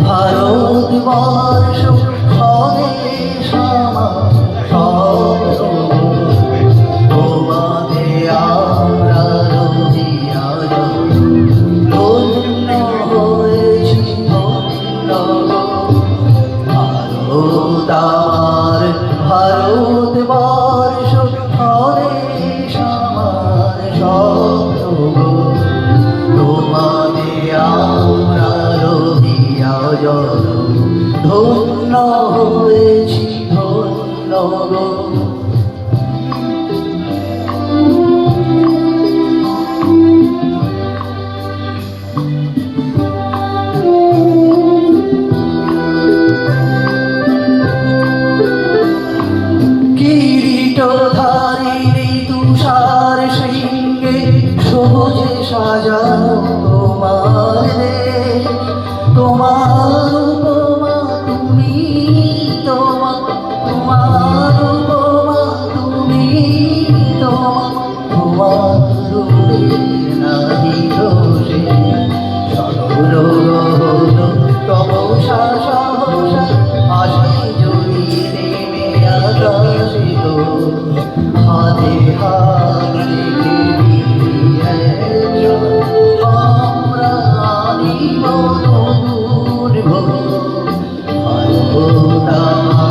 ভারতবর্ষ স্বদেশ আমার তোমাকে আমরা রহিয়া ধন্য হয়েছি ধন্য ভারত আমার ভারতবর্ষ স্বদেশ আমার তোমাকে আমরা রহিয়া ধন্য হয়েছি ধন্য গো। কিরীটধারী তুষার শৃঙ্গে সবুজে সাজানো তোমার দেশ, তোমার